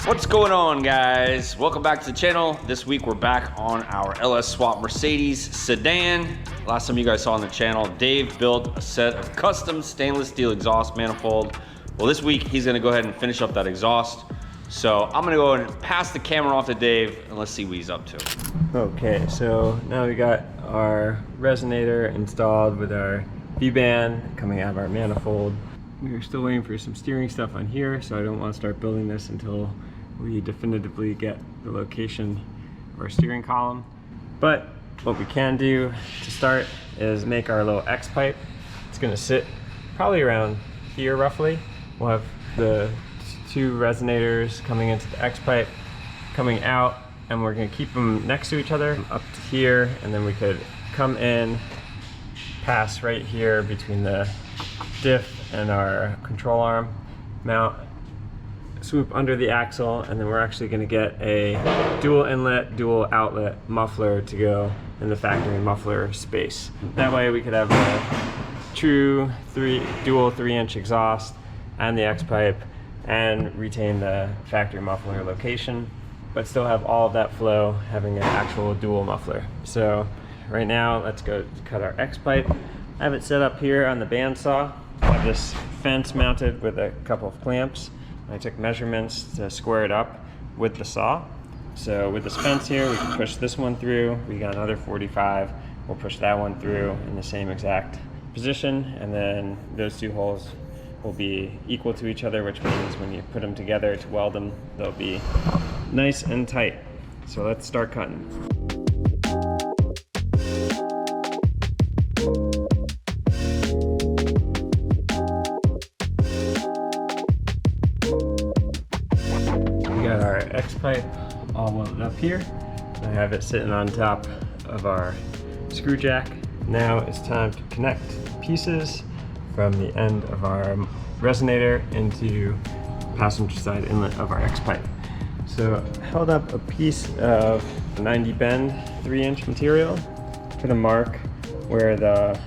What's going on, guys? Welcome back to the channel. This week we're back on our LS swap Mercedes sedan. Last time you guys saw on the channel, Dave built a set of custom stainless steel exhaust manifold. Well, this week he's gonna go ahead and finish up that exhaust. So I'm gonna go ahead and pass the camera off to Dave and let's see what he's up to. Okay, so now we got our resonator installed with our V-band coming out of our manifold. We're still waiting for some steering stuff on here, so I don't want to start building this until we definitively get the location of our steering column. But what we can do to start is make our little X pipe. It's going to sit probably around here roughly. We'll have the two resonators coming into the X pipe, coming out, and we're going to keep them next to each other up to here, and then we could come in, pass right here between the diff and our control arm, mount, swoop under the axle, and then we're actually going to get a dual inlet, dual outlet muffler to go in the factory muffler space. That way we could have a true dual 3-inch exhaust and the X pipe and retain the factory muffler location, but still have all of that flow having an actual dual muffler. So right now let's go cut our X pipe. I have it set up here on the bandsaw. I have this fence mounted with a couple of clamps. I took measurements to square it up with the saw. So with this fence here, we can push this one through. We got another 45. We'll push that one through in the same exact position, and then those two holes will be equal to each other, which means when you put them together to weld them, they'll be nice and tight. So let's start cutting. Our X pipe all welded up here. I have it sitting on top of our screw jack. Now it's time to connect pieces from the end of our resonator into passenger side inlet of our X pipe. So I held up a piece of 90 bend 3-inch material, put a mark where the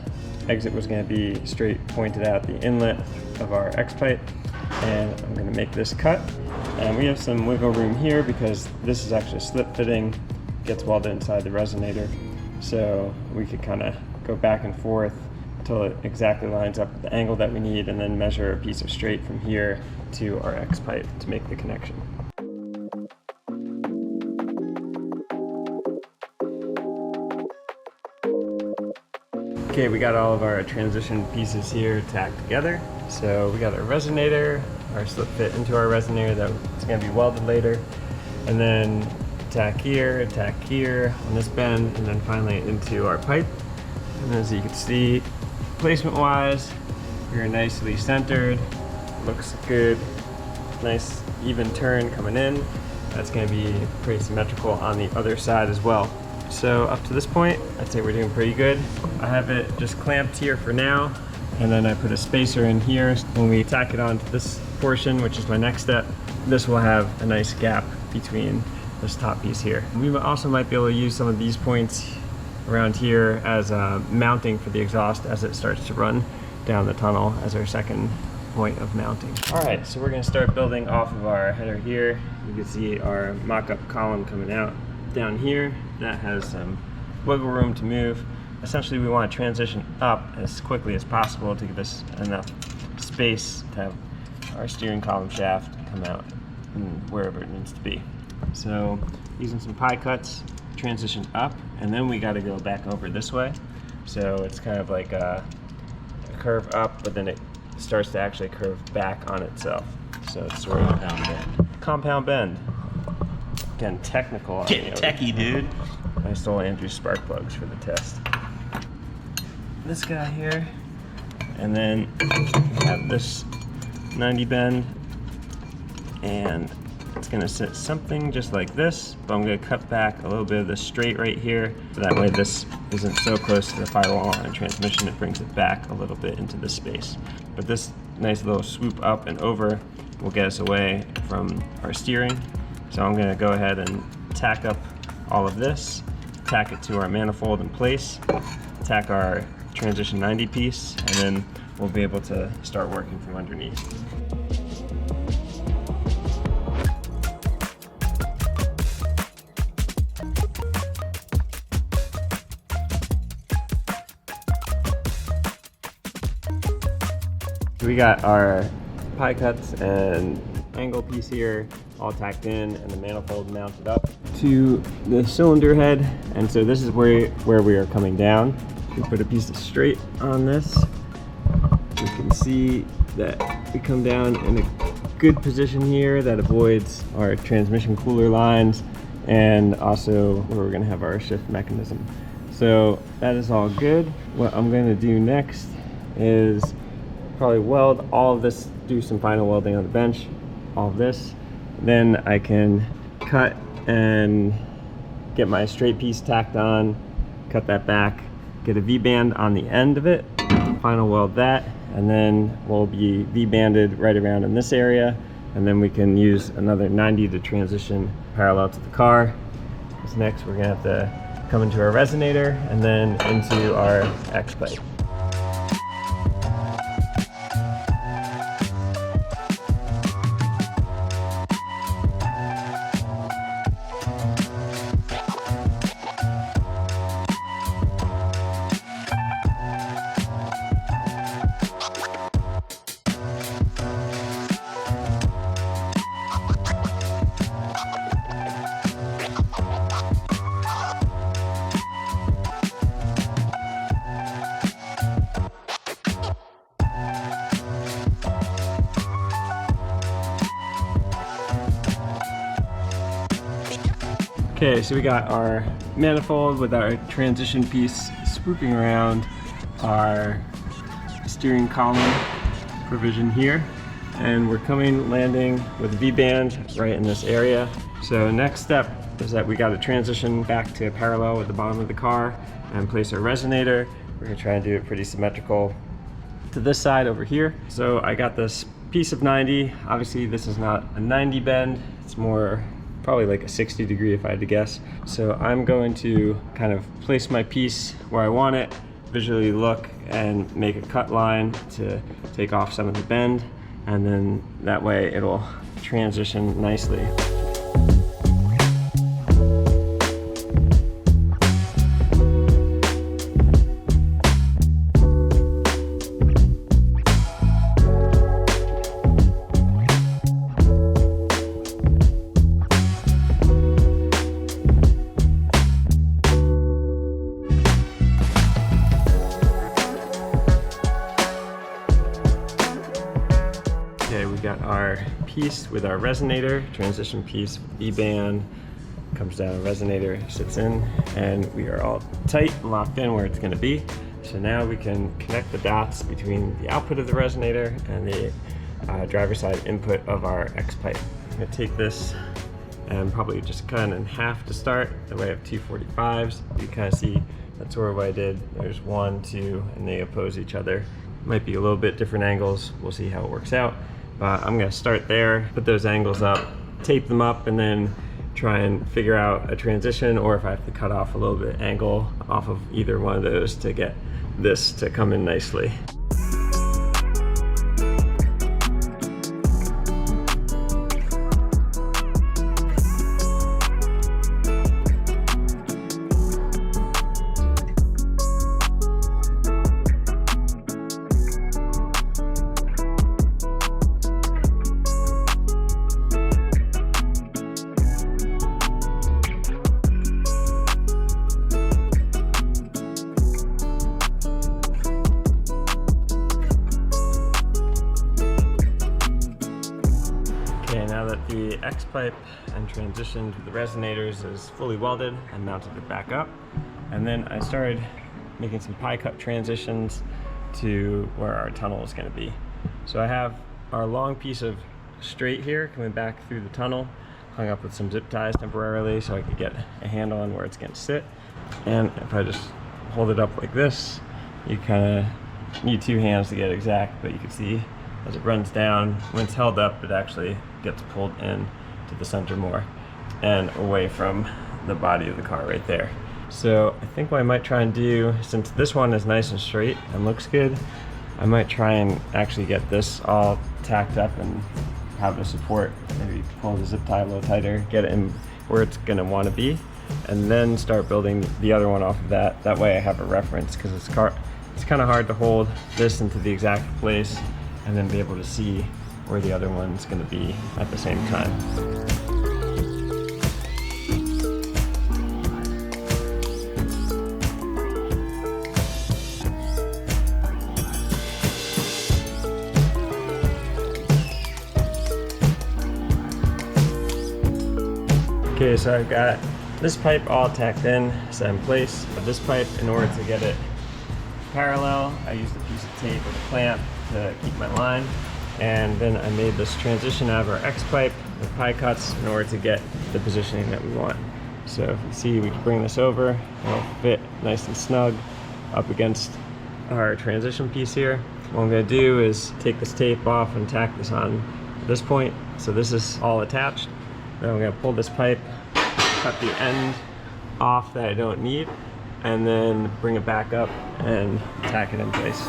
exit was going to be straight pointed at the inlet of our X pipe, and I'm going to make this cut. And we have some wiggle room here because this is actually slip fitting, gets welded inside the resonator. So we could kind of go back and forth until it exactly lines up with the angle that we need, and then measure a piece of straight from here to our X pipe to make the connection. Okay, we got all of our transition pieces here tacked together. So we got our resonator, our slip fit into our resonator that's going to be welded later, and then tack here on this bend, and then finally into our pipe. And as you can see, placement wise, we're nicely centered, looks good, nice even turn coming in. That's going to be pretty symmetrical on the other side as well. So up to this point, I'd say we're doing pretty good. I have it just clamped here for now, and then I put a spacer in here. When we tack it onto this portion, which is my next step, this will have a nice gap between this top piece here. We also might be able to use some of these points around here as mounting for the exhaust as it starts to run down the tunnel as our second point of mounting. All right, so we're gonna start building off of our header here. You can see our mock-up column coming out down here. That has some wiggle room to move. Essentially, we want to transition up as quickly as possible to give us enough space to have our steering column shaft come out wherever it needs to be. So using some pie cuts, transition up, and then we got to go back over this way. So it's kind of like a curve up, but then it starts to actually curve back on itself. So it's sort of compound bend. Getting technical on Getting techie, dude. I stole Andrew's spark plugs for the test. This guy here, and then we have this 90 bend, and it's gonna sit something just like this, but I'm gonna cut back a little bit of this straight right here, so that way this isn't so close to the firewall on transmission, it brings it back a little bit into this space. But this nice little swoop up and over will get us away from our steering. So I'm gonna go ahead and tack up all of this, tack it to our manifold in place, tack our transition 90 piece, and then we'll be able to start working from underneath. We got our pie cuts and angle piece here all tacked in, and the manifold mounted up to the cylinder head. And so this is where we are coming down. We put a piece of straight on this. You can see that we come down in a good position here that avoids our transmission cooler lines, and also where we're going to have our shift mechanism. So that is all good. What I'm going to do next is probably weld all of this, do some final welding on the bench, all of this. Then I can cut and get my straight piece tacked on, cut that back, get a V-band on the end of it, final weld that, and then we'll be V-banded right around in this area, and then we can use another 90 to transition parallel to the car. So next we're gonna have to come into our resonator and then into our X-pipe. Okay, so we got our manifold with our transition piece swooping around our steering column provision here. And we're landing with V-band right in this area. So next step is that we got to transition back to parallel with the bottom of the car and place our resonator. We're gonna try and do it pretty symmetrical to this side over here. So I got this piece of 90. Obviously this is not a 90 bend, it's more probably like a 60 degree if I had to guess. So I'm going to kind of place my piece where I want it, visually look and make a cut line to take off some of the bend, and then that way it'll transition nicely. Okay, we got our piece with our resonator, transition piece, V-band, comes down, resonator sits in, and we are all tight and locked in where it's going to be. So now we can connect the dots between the output of the resonator and the driver's side input of our X-pipe. I'm going to take this and probably just cut it in half to start. That way I have 245s. You kind of see that's sort of what I did. There's 1, 2, and they oppose each other. Might be a little bit different angles. We'll see how it works out. But I'm gonna start there, put those angles up, tape them up, and then try and figure out a transition, or if I have to cut off a little bit angle off of either one of those to get this to come in nicely. Okay, now that the X-pipe and transition to the resonators is fully welded, I mounted it back up. And then I started making some pie cut transitions to where our tunnel is going to be. So I have our long piece of straight here coming back through the tunnel, hung up with some zip ties temporarily so I could get a handle on where it's going to sit. And if I just hold it up like this, you kind of need 2 hands to get exact, but you can see as it runs down, when it's held up, it actually gets pulled in to the center more and away from the body of the car right there. So I think what I might try and do, since this one is nice and straight and looks good, I might try and actually get this all tacked up and have a support. Maybe pull the zip tie a little tighter, get it in where it's gonna want to be, and then start building the other one off of that. That way I have a reference, because it's kind of hard to hold this into the exact place and then be able to see where the other one's going to be at the same time. Okay, so I've got this pipe all tacked in, set in place. But this pipe, in order to get it parallel, I used a piece of tape with a clamp to keep my line. And then I made this transition out of our X pipe with pie cuts in order to get the positioning that we want. So if you see, we can bring this over, it'll fit nice and snug up against our transition piece here. What I'm gonna do is take this tape off and tack this on this point. So this is all attached. Then I'm gonna pull this pipe, cut the end off that I don't need, and then bring it back up and tack it in place.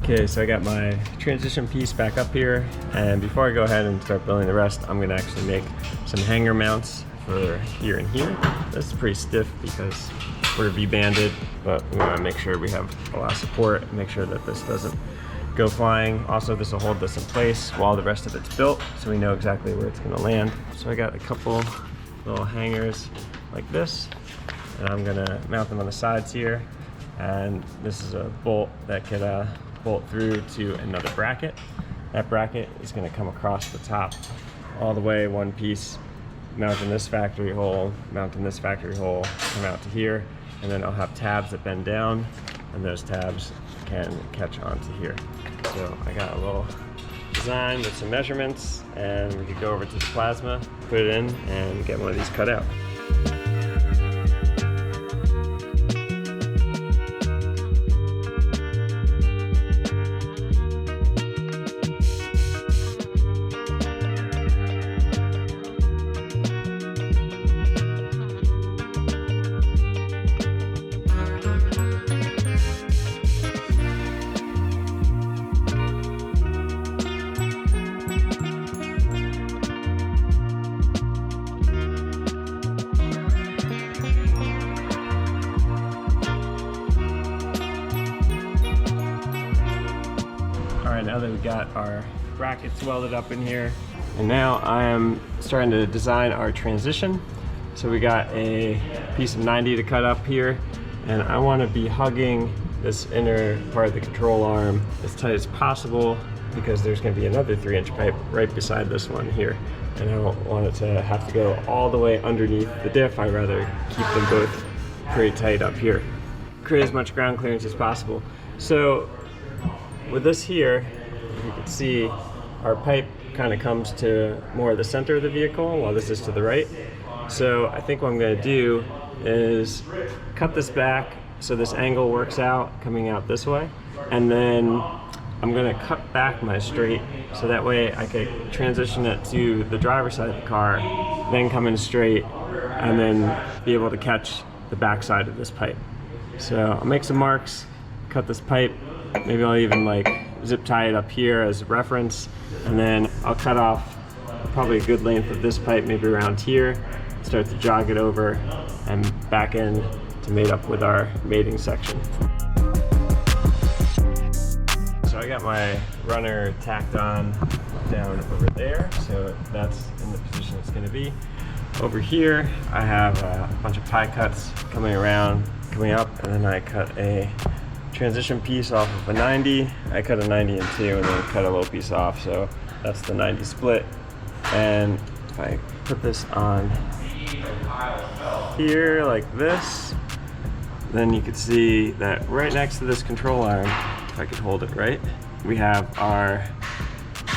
Okay, so I got my transition piece back up here, and before I go ahead and start building the rest, I'm gonna actually make some hanger mounts for here and here. This is pretty stiff because we're V-banded, but we wanna make sure we have a lot of support and make sure that this doesn't go flying. Also, this will hold this in place while the rest of it's built, so we know exactly where it's gonna land. So I got a couple little hangers like this, and I'm gonna mount them on the sides here. And this is a bolt that could bolt through to another bracket. That bracket is going to come across the top all the way, one piece, mount in this factory hole, mount in this factory hole, come out to here, and then I'll have tabs that bend down, and those tabs can catch onto here. So I got a little design with some measurements, and we could go over to the plasma, put it in, and get one of these cut out. Now that we got our brackets welded up in here, and now I am starting to design our transition. So we got a piece of 90 to cut up here, and I want to be hugging this inner part of the control arm as tight as possible because there's going to be another 3-inch pipe right beside this one here, and I don't want it to have to go all the way underneath the diff. I'd rather keep them both pretty tight up here, create as much ground clearance as possible. So with this here, you can see our pipe kind of comes to more of the center of the vehicle while this is to the right. So I think what I'm going to do is cut this back so this angle works out coming out this way, and then I'm going to cut back my straight so that way I could transition it to the driver's side of the car, then come in straight, and then be able to catch the back side of this pipe. So I'll make some marks, cut this pipe, maybe I'll even like zip tie it up here as a reference, and then I'll cut off probably a good length of this pipe, maybe around here, start to jog it over and back in to mate up with our mating section. So I got my runner tacked on down over there, so that's in the position it's going to be. Over here I have a bunch of pie cuts coming around, coming up, and then I cut a transition piece off of a 90. I cut a 90 in two and then cut a little piece off, so that's the 90 split. And if I put this on here like this, then you can see that right next to this control arm, if I could hold it right, we have our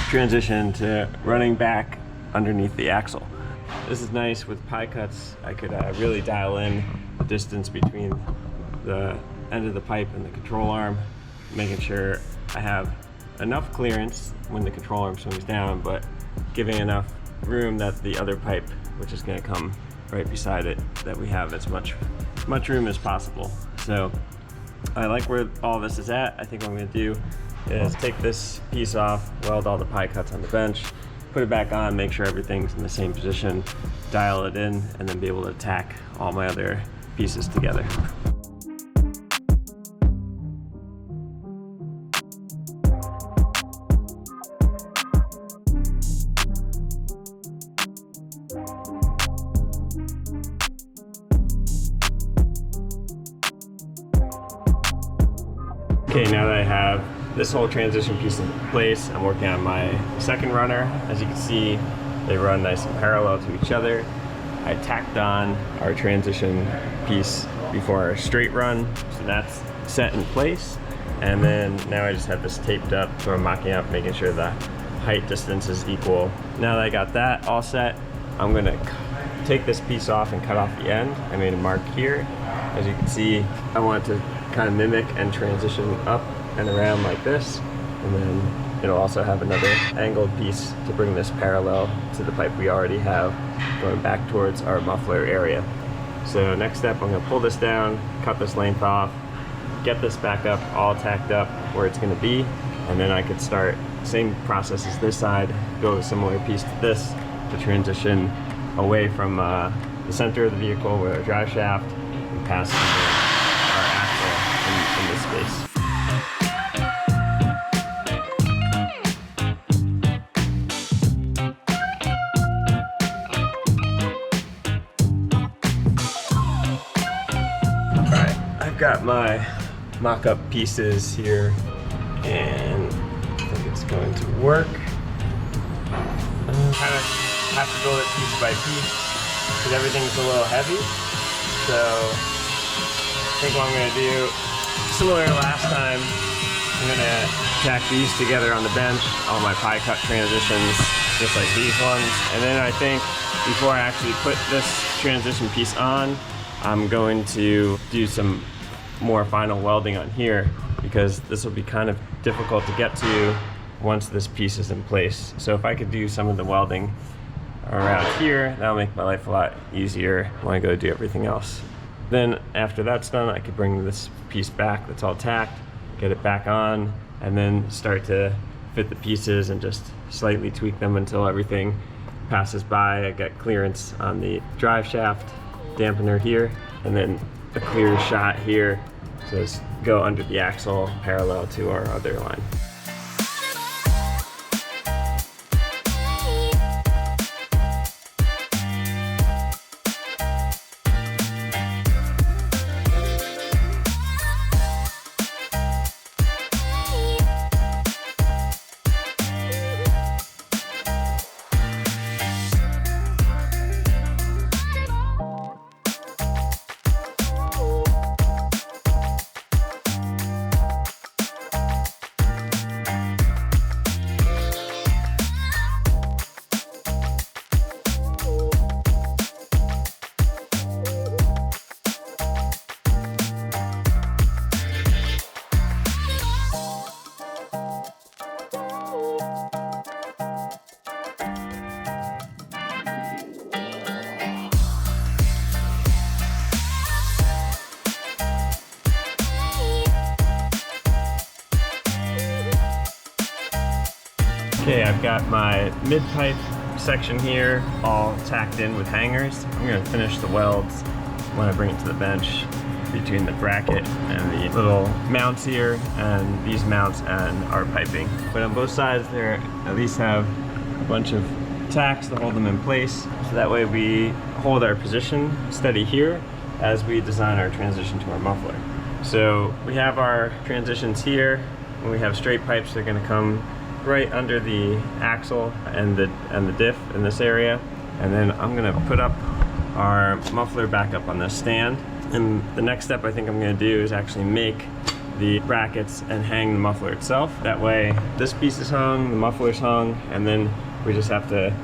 transition to running back underneath the axle. This is nice with pie cuts. I could really dial in the distance between the end of the pipe and the control arm making sure I have enough clearance when the control arm swings down, but giving enough room that the other pipe, which is going to come right beside it, that we have as much room as possible. So I like where all this is at. I think what I'm going to do is take this piece off, weld all the pie cuts on the bench, put it back on, make sure everything's in the same position, dial it in, and then be able to tack all my other pieces together. Okay, now that I have this whole transition piece in place, I'm working on my second runner. As you can see, they run nice and parallel to each other. I tacked on our transition piece before our straight run, so that's set in place. And then now I just have this taped up, so I'm mocking up, making sure the height distance is equal. Now that I got that all set, I'm gonna take this piece off and cut off the end. I made a mark here. As you can see, I want to kind of mimic and transition up and around like this, and then it'll also have another angled piece to bring this parallel to the pipe we already have going back towards our muffler area. So next step, I'm going to pull this down, cut this length off, get this back up, all tacked up where it's going to be, and then I could start same process as this side, go a similar piece to this to transition away from the center of the vehicle with our drive shaft and pass our axle in this space. Alright, I've got my mock-up pieces here, and I think it's going to work. Kind of have to build it piece by piece because everything's a little heavy. So I think what I'm going to do, similar to last time, I'm going to tack these together on the bench, all my pie cut transitions, just like these ones. And then I think before I actually put this transition piece on, I'm going to do some more final welding on here, because this will be kind of difficult to get to once this piece is in place. So if I could do some of the welding around here, that'll make my life a lot easier when I go do everything else. Then after that's done, I could bring this piece back that's all tacked, get it back on, and then start to fit the pieces and just slightly tweak them until everything passes by. I got clearance on the drive shaft dampener here, and then a clear shot here, so it's go under the axle parallel to our other line. Okay, I've got my mid-pipe section here all tacked in with hangers. I'm going to finish the welds when I bring it to the bench between the bracket and the little mounts here, and these mounts and our piping. But on both sides there at least have a bunch of tacks to hold them in place, so that way we hold our position steady here as we design our transition to our muffler. So we have our transitions here. When we have straight pipes, they're going to come right under the axle and the diff in this area, and then I'm going to put up our muffler back up on this stand. And the next step I think I'm going to do is actually make the brackets and hang the muffler itself. That way this piece is hung, the muffler's hung, and then we just have to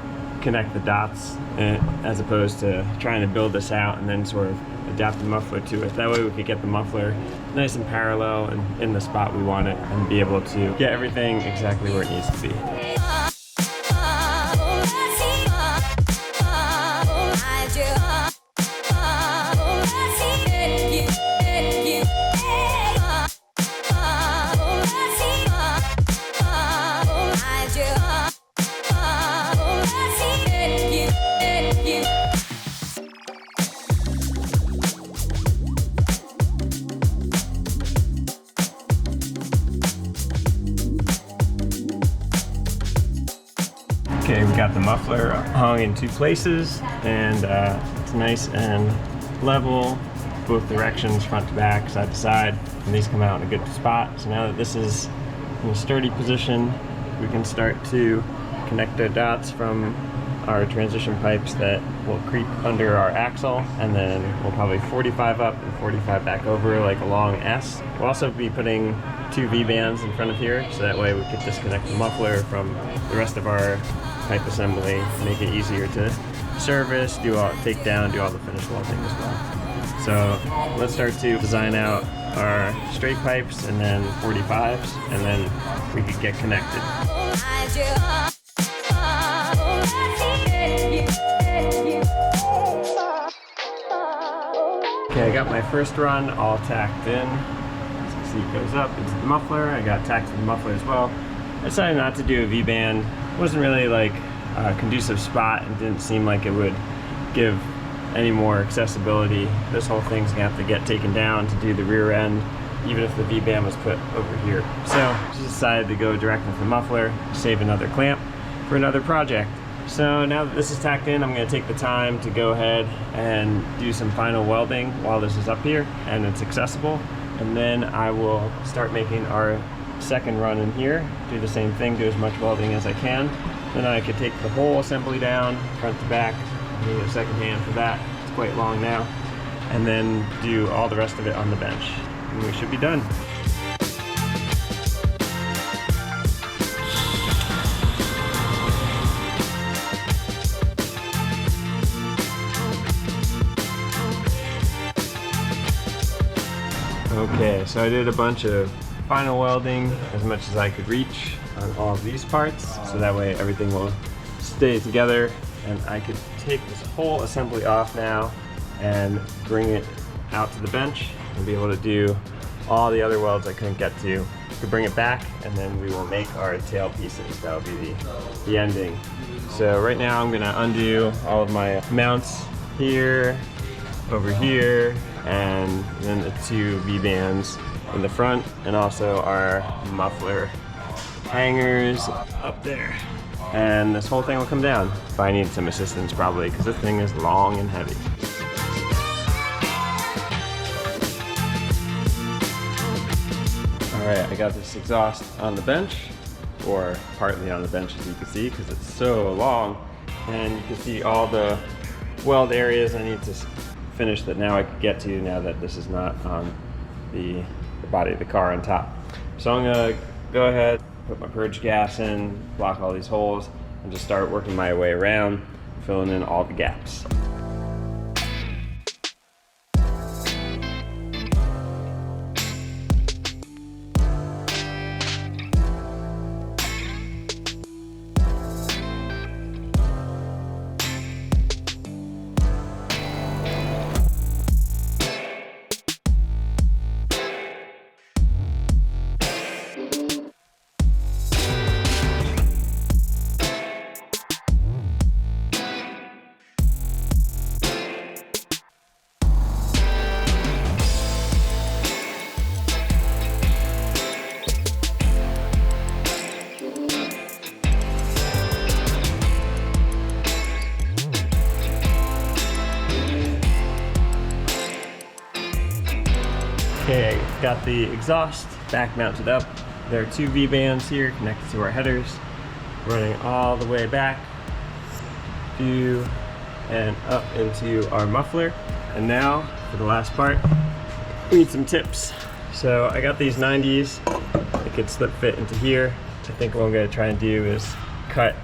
connect the dots as opposed to trying to build this out and then sort of adapt the muffler to it. That way we could get the muffler nice and parallel and in the spot we want it and be able to get everything exactly where it needs to be. Okay, we got the muffler hung in 2 places, and it's nice and level, both directions, front to back, side to side, and these come out in a good spot. So now that this is in a sturdy position, we can start to connect the dots from our transition pipes that will creep under our axle, and then we'll probably 45 up and 45 back over like a long S. We'll also be putting 2 V-bands in front of here, so that way we could disconnect the muffler from the rest of our pipe assembly, make it easier to service, take down, do all the finish welding as well. So let's start to design out our straight pipes and then 45s, and then we could get connected. Okay, I got my first run all tacked in. As you can see, it goes up into the muffler. I got tacked to the muffler as well. I decided not to do a V-band. It wasn't really like a conducive spot and didn't seem like it would give any more accessibility. This whole thing's gonna have to get taken down to do the rear end, even if the V-band was put over here. So just decided to go direct with the muffler, save another clamp for another project. So now that this is tacked in, I'm going to take the time to go ahead and do some final welding while this is up here and it's accessible. And then I will start making our second run in here, do the same thing, do as much welding as I can. Then I could take the whole assembly down, front to back. I need a second hand for that, it's quite long now. And then do all the rest of it on the bench. And we should be done. Okay, so I did a bunch of final welding as much as I could reach on all of these parts, so that way everything will stay together, and I could take this whole assembly off now and bring it out to the bench and be able to do all the other welds I couldn't get to. We could bring it back, and then we will make our tail pieces. That'll be the ending. So right now I'm gonna undo all of my mounts here, over here, and then the 2 V-bands in the front, and also our muffler hangers up there. And this whole thing will come down. If I need some assistance probably, because this thing is long and heavy. All right, I got this exhaust on the bench, or partly on the bench as you can see, because it's so long. And you can see all the weld areas I need to finish that now I can get to now that this is not on the body of the car on top. So I'm gonna go ahead, put my purge gas in, block all these holes, and just start working my way around, filling in all the gaps. Okay, got the exhaust back mounted up. There are 2 V-bands here connected to our headers, running all the way back to and up into our muffler. And now, for the last part, we need some tips. So I got these 90s. It could slip fit into here. I think what I'm gonna try and do is cut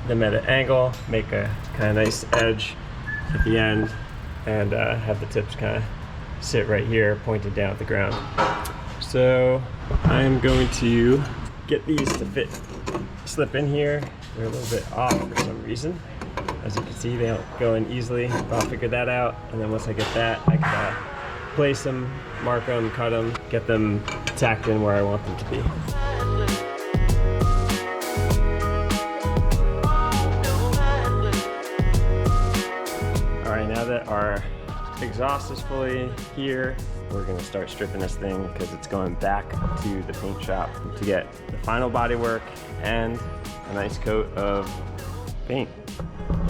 them at an angle, make a kind of nice edge at the end, and have the tips kind of sit right here, pointed down at the ground. So I'm going to get these to slip in here. They're a little bit off for some reason. As you can see, they don't go in easily. I'll figure that out, and then once I get that, I can place them, mark them, cut them, get them tacked in where I want them to be. All right, now that our exhaust is fully here, we're gonna start stripping this thing because it's going back to the paint shop to get the final body work and a nice coat of paint.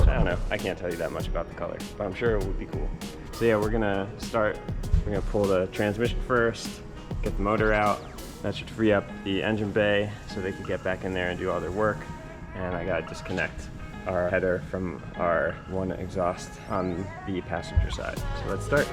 I don't know, I can't tell you that much about the color, but I'm sure it would be cool. So yeah, we're gonna pull the transmission first, get the motor out. That should free up the engine bay so they can get back in there and do all their work. And I gotta disconnect our header from our one exhaust on the passenger side. So let's start.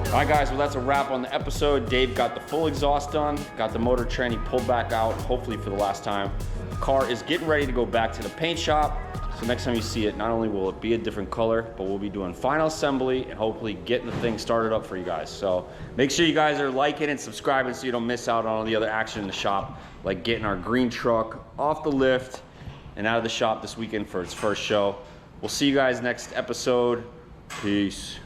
All right guys, well that's a wrap on the episode. Dave got the full exhaust done, got the motor tranny pulled back out, hopefully for the last time. The car is getting ready to go back to the paint shop. So next time you see it, not only will it be a different color, but we'll be doing final assembly and hopefully getting the thing started up for you guys. So make sure you guys are liking and subscribing so you don't miss out on all the other action in the shop, like getting our green truck off the lift and out of the shop this weekend for its first show. We'll see you guys next episode. Peace.